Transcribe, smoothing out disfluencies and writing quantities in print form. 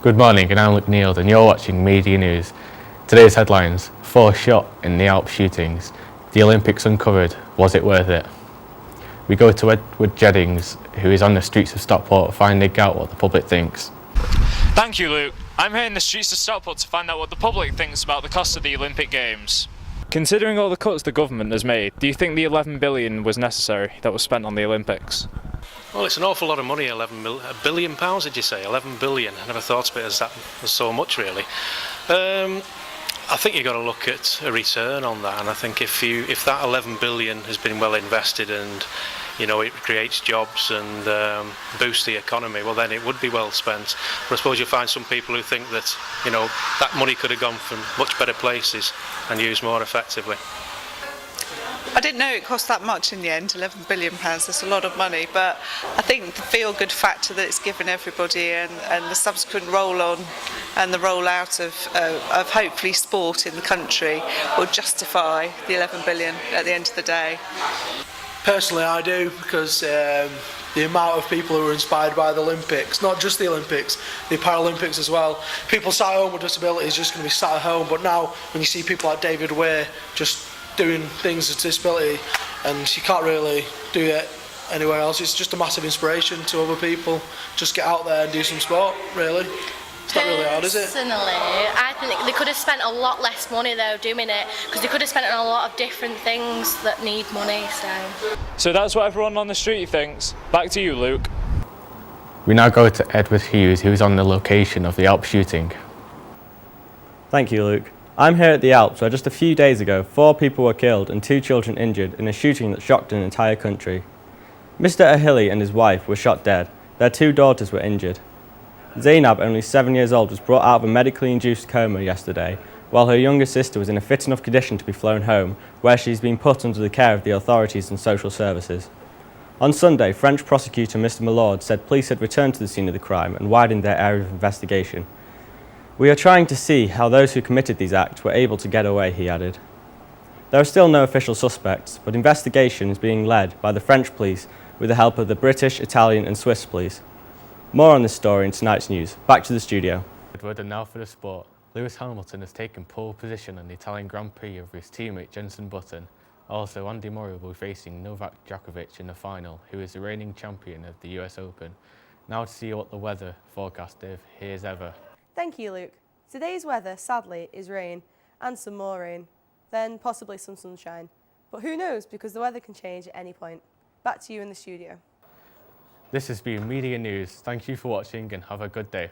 Good morning, and I'm Nield, and you're watching Media News. Today's headlines: 4 shot in the Alps shootings. The Olympics uncovered. Was it worth it? We go to Edward Jennings, who is on the streets of Stockport, finding out what the public thinks. Thank you, Luke. I'm here in the streets of Stockport to find out what the public thinks about the cost of the Olympic Games. Considering all the cuts the government has made, do you think the 11 billion was necessary that was spent on the Olympics? Well, it's an awful lot of money, £1 billion, did you say? 11 billion. I never thought of it as so much, really. I think you've got to look at a return on that, and I think if that 11 billion has been well invested and it creates jobs and boosts the economy, well then it would be well spent. But I suppose you'll find some people who think that that money could have gone from much better places and used more effectively. I didn't know it cost that much in the end, £11 billion. That's a lot of money, but I think the feel-good factor that it's given everybody and the subsequent roll-on and the roll-out of hopefully sport in the country will justify the 11 billion at the end of the day. Personally, I do, because the amount of people who are inspired by the Olympics, not just the Olympics, the Paralympics as well. People sat at home with disabilities just going to be sat at home, but now when you see people like David Weir just doing things with disability, and you can't really do it anywhere else, it's just a massive inspiration to other people. Just get out there and do some sport, really. It's not really hard, is it? Personally, I think they could have spent a lot less money though doing it, because they could have spent it on a lot of different things that need money. So that's what everyone on the street thinks. Back to you, Luke. We now go to Edward Hughes, who is on the location of the Alps shooting. Thank you, Luke. I'm here at the Alps, where just a few days ago 4 people were killed and 2 children injured in a shooting that shocked an entire country. Mr. Ahili and his wife were shot dead. Their 2 daughters were injured. Zainab, only 7 years old, was brought out of a medically induced coma yesterday, while her younger sister was in a fit enough condition to be flown home, where she's been put under the care of the authorities and social services. On Sunday, French prosecutor Mr. Milord said police had returned to the scene of the crime and widened their area of investigation. We are trying to see how those who committed these acts were able to get away, he added. There are still no official suspects, but investigation is being led by the French police with the help of the British, Italian and Swiss police. More on this story in tonight's news. Back to the studio. Edward, and now for the sport. Lewis Hamilton has taken pole position on the Italian Grand Prix over his teammate Jenson Button. Also, Andy Murray will be facing Novak Djokovic in the final, who is the reigning champion of the US Open. Now to see what the weather forecast is, here's Eva. Thank you, Luke. Today's weather, sadly, is rain, and some more rain, then possibly some sunshine. But who knows, because the weather can change at any point. Back to you in the studio. This has been Media News. Thank you for watching and have a good day.